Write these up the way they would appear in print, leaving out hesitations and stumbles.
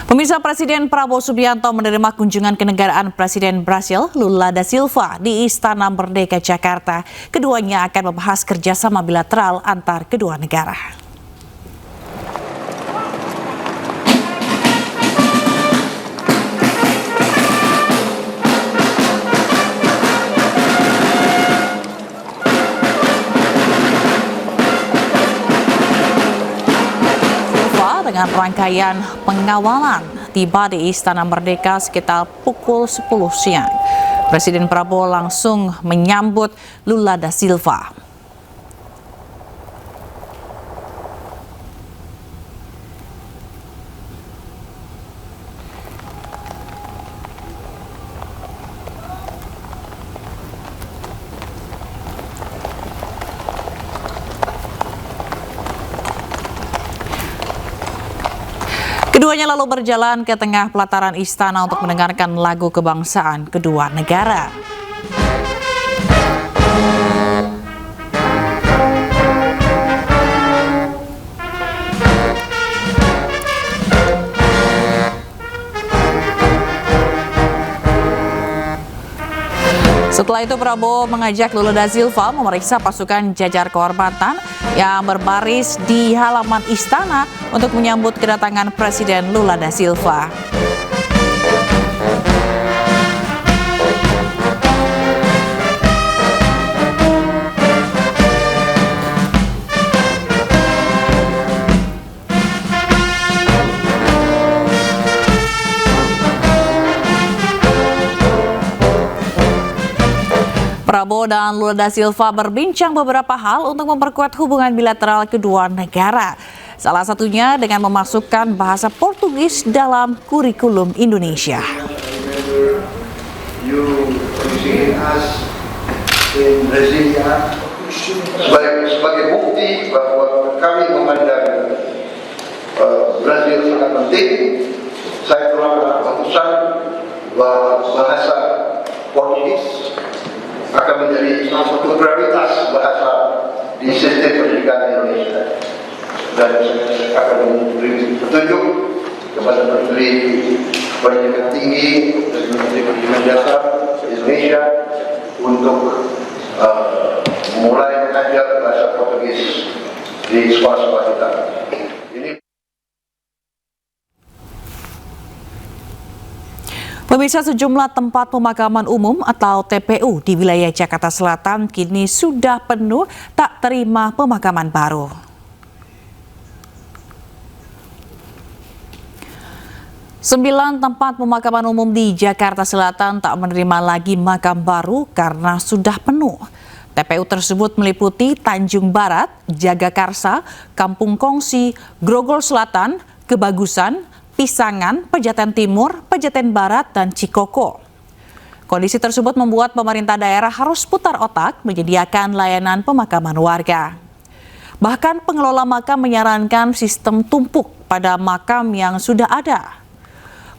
Pemirsa, Presiden Prabowo Subianto menerima kunjungan kenegaraan Presiden Brasil Lula da Silva di Istana Merdeka Jakarta. Keduanya akan membahas kerjasama bilateral antar kedua negara. Dengan rangkaian pengawalan tiba di Istana Merdeka sekitar pukul 10 siang. Presiden Prabowo langsung menyambut Lula da Silva. Keduanya lalu berjalan ke tengah pelataran istana untuk mendengarkan lagu kebangsaan kedua negara. Setelah itu Prabowo mengajak Lula da Silva memeriksa pasukan jajar kehormatan yang berbaris di halaman istana untuk menyambut kedatangan Presiden Lula da Silva. Prabowo dan Lula da Silva berbincang beberapa hal untuk memperkuat hubungan bilateral kedua negara. Salah satunya dengan memasukkan bahasa Portugis dalam kurikulum Indonesia. Sebagai bukti bahwa kami memandang Brazil sangat penting, saya telah keputusan bahwa bahasa Portugis akan menjadi salah satu prioritas bahasa di sistem pendidikan Indonesia, dan saya akan memberi petunjuk kepada Menteri Pendidikan Tinggi dan Menteri Pendidikan Dasar Indonesia untuk mulai mengajar bahasa Portugis di sekolah-sekolah kita. Pemirsa, sejumlah tempat pemakaman umum atau TPU di wilayah Jakarta Selatan kini sudah penuh tak terima pemakaman baru. Sembilan tempat pemakaman umum di Jakarta Selatan tak menerima lagi makam baru karena sudah penuh. TPU tersebut meliputi Tanjung Barat, Jagakarsa, Kampung Kongsi, Grogol Selatan, Kebagusan, Pisangan, Pejaten Timur, Pejaten Barat, dan Cikoko. Kondisi tersebut membuat pemerintah daerah harus putar otak menyediakan layanan pemakaman warga. Bahkan pengelola makam menyarankan sistem tumpuk pada makam yang sudah ada.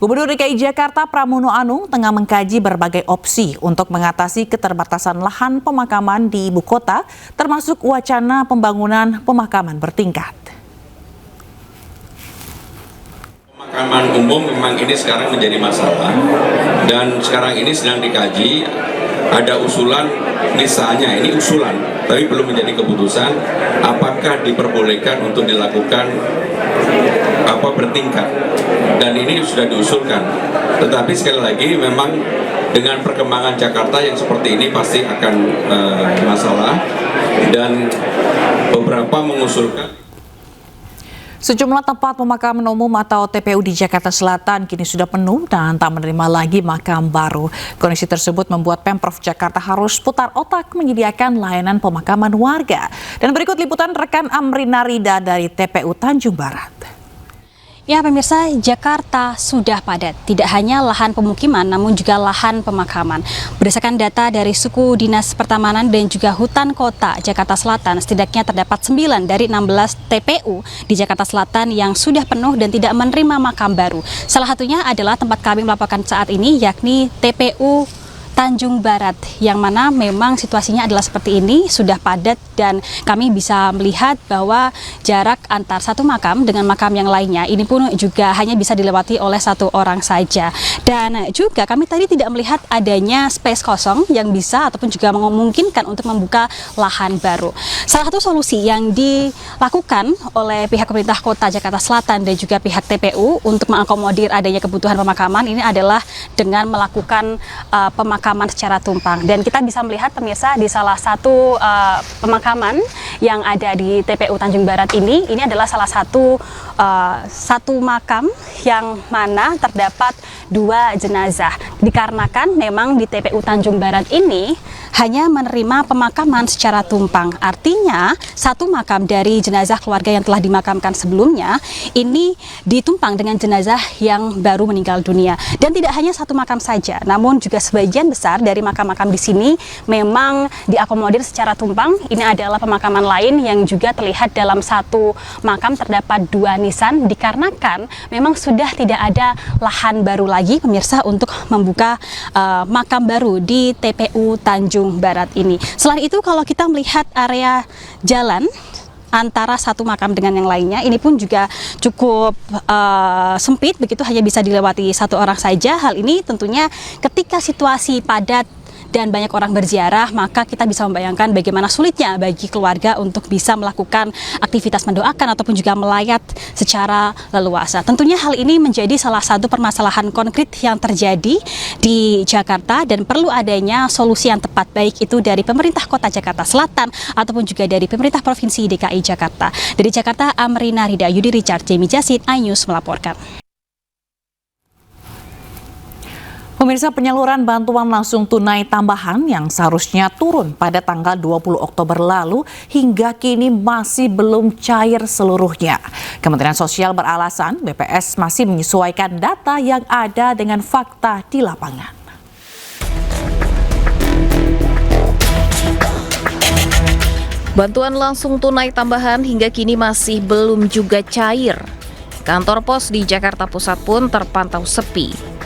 Gubernur DKI Jakarta Pramono Anung tengah mengkaji berbagai opsi untuk mengatasi keterbatasan lahan pemakaman di ibu kota, termasuk wacana pembangunan pemakaman bertingkat. Pemakaman umum memang ini sekarang menjadi masalah, dan sekarang ini sedang dikaji. Ada usulan, misalnya ini usulan tapi belum menjadi keputusan, apakah diperbolehkan untuk dilakukan bertingkat, dan ini sudah diusulkan. Tetapi sekali lagi memang dengan perkembangan Jakarta yang seperti ini pasti akan masalah, dan beberapa mengusulkan. Sejumlah tempat pemakaman umum atau TPU di Jakarta Selatan kini sudah penuh dan tak menerima lagi makam baru. Kondisi tersebut membuat Pemprov Jakarta harus putar otak menyediakan layanan pemakaman warga. Dan berikut liputan rekan Amrina Rida dari TPU Tanjung Barat. Ya pemirsa, Jakarta sudah padat. Tidak hanya lahan pemukiman, namun juga lahan pemakaman. Berdasarkan data dari Suku Dinas Pertamanan dan juga Hutan Kota Jakarta Selatan, setidaknya terdapat 9 dari 16 TPU di Jakarta Selatan yang sudah penuh dan tidak menerima makam baru. Salah satunya adalah tempat kami melaporkan saat ini, yakni TPU Tanjung Barat, yang mana memang situasinya adalah seperti ini, sudah padat dan kami bisa melihat bahwa jarak antar satu makam dengan makam yang lainnya ini pun juga hanya bisa dilewati oleh satu orang saja. Dan juga kami tadi tidak melihat adanya space kosong yang bisa ataupun juga memungkinkan untuk membuka lahan baru. Salah satu solusi yang dilakukan oleh pihak pemerintah Kota Jakarta Selatan dan juga pihak TPU untuk mengakomodir adanya kebutuhan pemakaman ini adalah dengan melakukan pemakaman secara tumpang. Dan kita bisa melihat pemirsa di salah satu pemakaman yang ada di TPU Tanjung Barat ini adalah salah satu makam yang mana terdapat 2 jenazah. Dikarenakan memang di TPU Tanjung Barat ini hanya menerima pemakaman secara tumpang. Artinya, satu makam dari jenazah keluarga yang telah dimakamkan sebelumnya ini ditumpang dengan jenazah yang baru meninggal dunia. Dan tidak hanya satu makam saja, namun juga sebagian besar dari makam-makam di sini memang diakomodir secara tumpang. Ini adalah pemakaman lain yang juga terlihat dalam satu makam terdapat 2 nisan, dikarenakan memang sudah tidak ada lahan baru lagi pemirsa untuk membuka makam baru di TPU Tanjung Barat ini. Selain itu, kalau kita melihat area jalan antara satu makam dengan yang lainnya, ini pun juga cukup sempit, begitu hanya bisa dilewati satu orang saja. Hal ini tentunya ketika situasi padat dan banyak orang berziarah, maka kita bisa membayangkan bagaimana sulitnya bagi keluarga untuk bisa melakukan aktivitas mendoakan ataupun juga melayat secara leluasa. Tentunya hal ini menjadi salah satu permasalahan konkret yang terjadi di Jakarta dan perlu adanya solusi yang tepat, baik itu dari pemerintah Kota Jakarta Selatan ataupun juga dari pemerintah Provinsi DKI Jakarta. Dari Jakarta, Amrina Rida, Yudi Richard, Jamie Jasid, iNews melaporkan. Pemirsa, penyaluran bantuan langsung tunai tambahan yang seharusnya turun pada tanggal 20 Oktober lalu hingga kini masih belum cair seluruhnya. Kementerian Sosial beralasan BPS masih menyesuaikan data yang ada dengan fakta di lapangan. Bantuan langsung tunai tambahan hingga kini masih belum juga cair. Kantor pos di Jakarta Pusat pun terpantau sepi.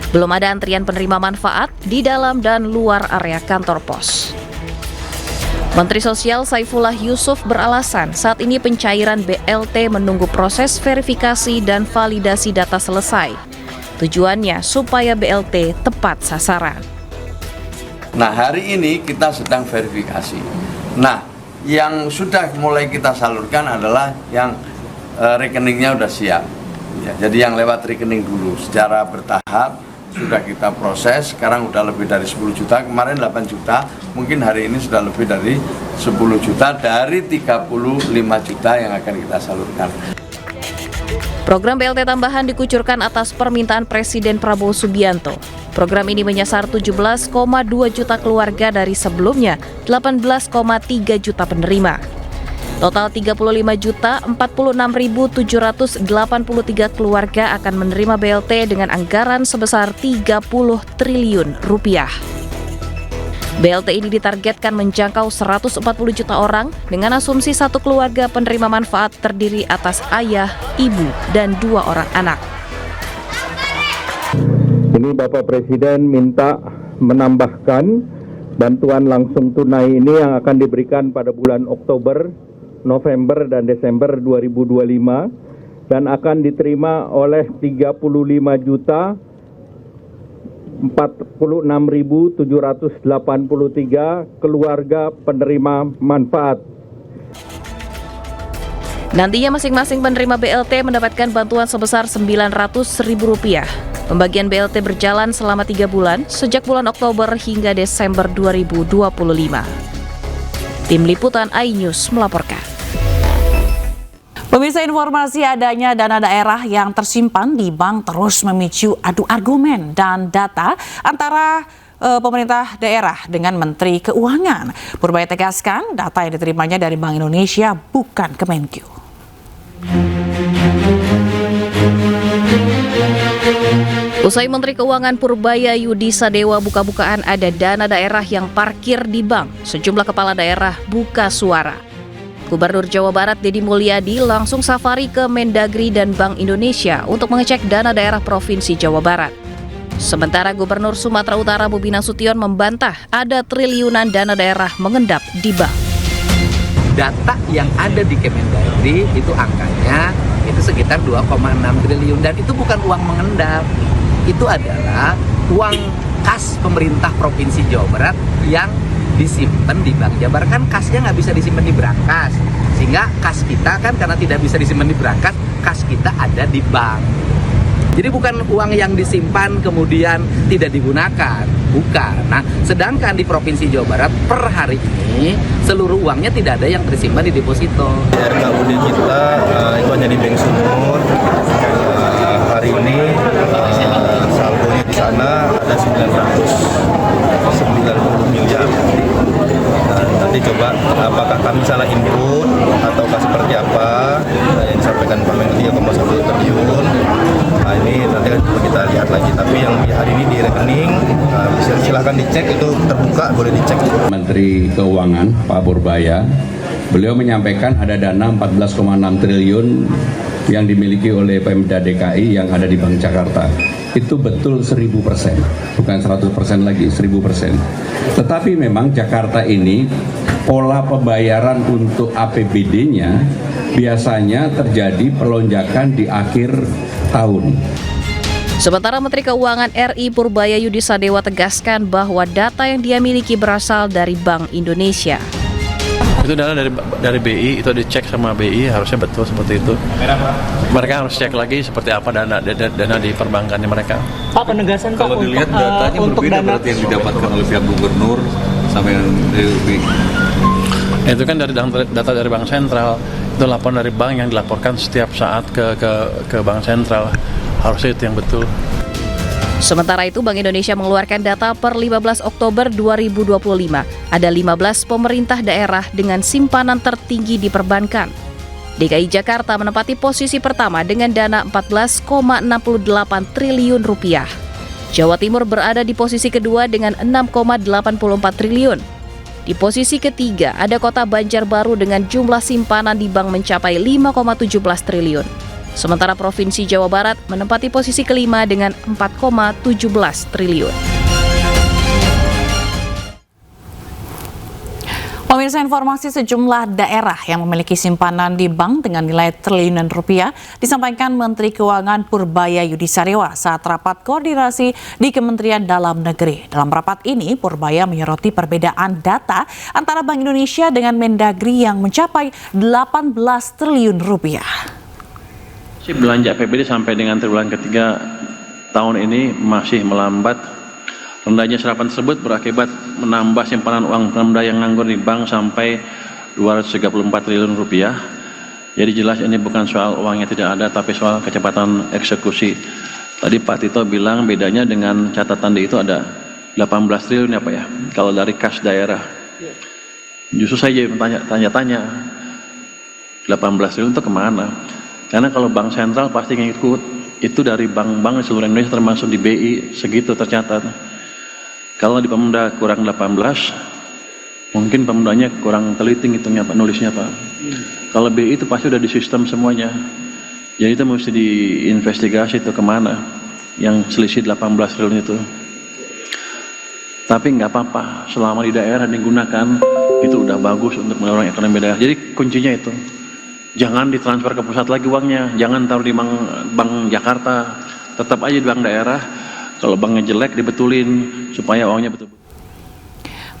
Belum ada antrian penerima manfaat di dalam dan luar area kantor pos. Menteri Sosial Saifullah Yusuf beralasan saat ini pencairan BLT menunggu proses verifikasi dan validasi data selesai. Tujuannya supaya BLT tepat sasaran. Nah, hari ini kita sedang verifikasi. Nah, yang sudah mulai kita salurkan adalah yang rekeningnya sudah siap. Ya, jadi yang lewat rekening dulu secara bertahap sudah kita proses. Sekarang sudah lebih dari 10 juta, kemarin 8 juta, mungkin hari ini sudah lebih dari 10 juta dari 35 juta yang akan kita salurkan. Program BLT tambahan dikucurkan atas permintaan Presiden Prabowo Subianto. Program ini menyasar 17,2 juta keluarga dari sebelumnya 18,3 juta penerima. Total 35.046.783 keluarga akan menerima BLT dengan anggaran sebesar 30 triliun rupiah. BLT ini ditargetkan menjangkau 140 juta orang dengan asumsi satu keluarga penerima manfaat terdiri atas ayah, ibu, dan 2 orang anak. Ini Bapak Presiden minta menambahkan bantuan langsung tunai ini yang akan diberikan pada bulan Oktober, November dan Desember 2025 dan akan diterima oleh 35.46.783 keluarga penerima manfaat. Nantinya masing-masing penerima BLT mendapatkan bantuan sebesar Rp900.000. Pembagian BLT berjalan selama 3 bulan sejak bulan Oktober hingga Desember 2025. Tim Liputan iNews melaporkan. Pemirsa, informasi adanya dana daerah yang tersimpan di bank terus memicu adu argumen dan data antara pemerintah daerah dengan Menteri Keuangan. Purbaya tegaskan data yang diterimanya dari Bank Indonesia bukan Kemenkyu. Usai Menteri Keuangan Purbaya Yudi Sadewa buka-bukaan ada dana daerah yang parkir di bank, sejumlah kepala daerah buka suara. Gubernur Jawa Barat Deddy Mulyadi langsung safari ke Mendagri dan Bank Indonesia untuk mengecek dana daerah Provinsi Jawa Barat. Sementara Gubernur Sumatera Utara Bobi Nasution membantah ada triliunan dana daerah mengendap di bank. Data yang ada di Kemendagri itu angkanya itu sekitar 2,6 triliun dan itu bukan uang mengendap. Itu adalah uang kas pemerintah Provinsi Jawa Barat yang disimpan di Bank Jabar. Kan kasnya nggak bisa disimpan di brankas, sehingga kas kita kan karena tidak bisa disimpan di brankas, kas kita ada di bank. Jadi bukan uang yang disimpan kemudian tidak digunakan, bukan. Nah, sedangkan di Provinsi Jawa Barat per hari ini seluruh uangnya tidak ada yang tersimpan di deposito. RKUD kita itu hanya di Bank Sumur. Hari ini saldonya di sana ada 990 miliar. Nah, nanti coba apakah kami salah input ataukah seperti apa yang disampaikan Pak Menko 3,1 triliun. Nah, ini nanti kita lihat lagi. Tapi yang hari ini di rekening silahkan dicek, itu terbuka, boleh dicek. Menteri Keuangan Pak Purbaya, beliau menyampaikan ada dana 14,6 triliun yang dimiliki oleh Pemda DKI yang ada di Bank Jakarta. Itu betul 1000%, bukan 100% lagi, 1000%. Tetapi memang Jakarta ini pola pembayaran untuk APBD-nya biasanya terjadi pelonjakan di akhir tahun. Sementara Menteri Keuangan RI Purbaya Yudisadewa tegaskan bahwa data yang dia miliki berasal dari Bank Indonesia. Itu dana dari BI, itu dicek sama BI, harusnya betul seperti itu. Mereka harus cek lagi seperti apa dana di perbankannya mereka. Pak, penegasan Pak, kalau dilihat datanya untuk berbeda dana berarti yang didapatkan oleh pihak gubernur sama yang dari BI. Itu kan dari data dari Bank Sentral, itu laporan dari bank yang dilaporkan setiap saat ke Bank Sentral. Harusnya itu yang betul. Sementara itu, Bank Indonesia mengeluarkan data per 15 Oktober 2025. Ada 15 pemerintah daerah dengan simpanan tertinggi di perbankan. DKI Jakarta menempati posisi pertama dengan dana 14,68 triliun rupiah. Jawa Timur berada di posisi kedua dengan 6,84 triliun. Di posisi ketiga ada kota Banjarbaru dengan jumlah simpanan di bank mencapai 5,17 triliun. Sementara Provinsi Jawa Barat menempati posisi kelima dengan 4,17 triliun. Pemirsa, informasi sejumlah daerah yang memiliki simpanan di bank dengan nilai triliunan rupiah disampaikan Menteri Keuangan Purbaya Yudisadewa saat rapat koordinasi di Kementerian Dalam Negeri. Dalam rapat ini, Purbaya menyoroti perbedaan data antara Bank Indonesia dengan Mendagri yang mencapai 18 triliun rupiah. Belanja APBD sampai dengan triwulan ketiga tahun ini masih melambat. Rendahnya serapan tersebut berakibat menambah simpanan uang Pemda yang nganggur di bank sampai 234 triliun rupiah. Jadi jelas ini bukan soal uangnya tidak ada, tapi soal kecepatan eksekusi. Tadi Pak Tito bilang bedanya dengan catatan di itu ada 18 triliun ya Pak ya, kalau dari kas daerah. Justru saya tanya-tanya 18 triliun itu kemana? Karena kalau Bank Sentral pasti ngikut, itu dari bank-bank di seluruh Indonesia termasuk di BI, segitu tercatat. Kalau di Pemda kurang 18, mungkin Pemdanya kurang teliti ngitungnya Pak, nulisnya Pak. Kalau BI itu pasti udah di sistem semuanya. Jadi itu mesti diinvestigasi itu kemana, yang selisih 18 triliun itu. Tapi nggak apa-apa, selama di daerah digunakan, itu udah bagus untuk mendorong ekonomi daerah. Jadi kuncinya itu. Jangan ditransfer ke pusat lagi uangnya, jangan taruh di bank Jakarta, tetap aja di bank daerah. Kalau banknya jelek dibetulin supaya uangnya betul.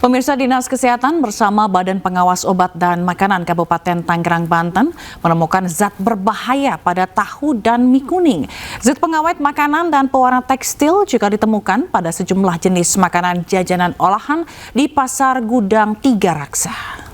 Pemirsa, Dinas Kesehatan bersama Badan Pengawas Obat dan Makanan Kabupaten Tangerang, Banten menemukan zat berbahaya pada tahu dan mie kuning. Zat pengawet makanan dan pewarna tekstil juga ditemukan pada sejumlah jenis makanan jajanan olahan di Pasar Gudang Tiga Raksa.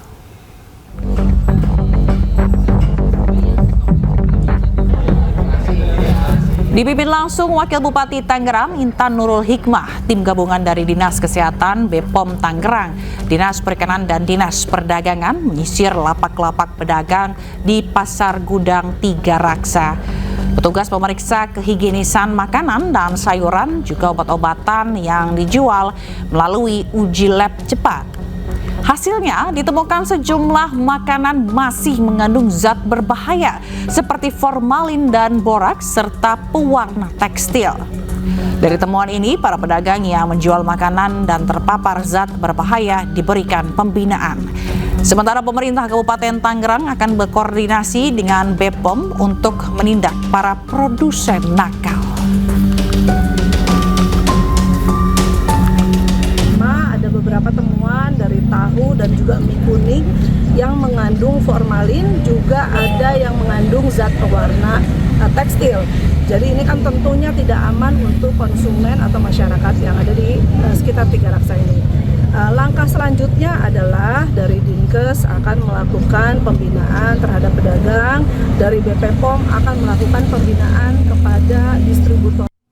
Dipimpin langsung Wakil Bupati Tangerang, Intan Nurul Hikmah, tim gabungan dari Dinas Kesehatan, BPOM Tangerang, Dinas Perikanan dan Dinas Perdagangan menyisir lapak-lapak pedagang di Pasar Gudang Tiga Raksa. Petugas memeriksa kehigienisan makanan dan sayuran, juga obat-obatan yang dijual melalui uji lab cepat. Hasilnya ditemukan sejumlah makanan masih mengandung zat berbahaya seperti formalin dan boraks serta pewarna tekstil. Dari temuan ini, para pedagang yang menjual makanan dan terpapar zat berbahaya diberikan pembinaan. Sementara pemerintah Kabupaten Tangerang akan berkoordinasi dengan BPOM untuk menindak para produsen nakal. Ada beberapa temuan dari tahu dan juga mie kuning yang mengandung formalin, juga ada yang mengandung zat pewarna tekstil. Jadi ini kan tentunya tidak aman untuk konsumen atau masyarakat yang ada di sekitar Tiga Raksa ini. Langkah selanjutnya adalah dari Dinkes akan melakukan pembinaan terhadap pedagang, dari BPOM akan melakukan pembinaan kepada distributor.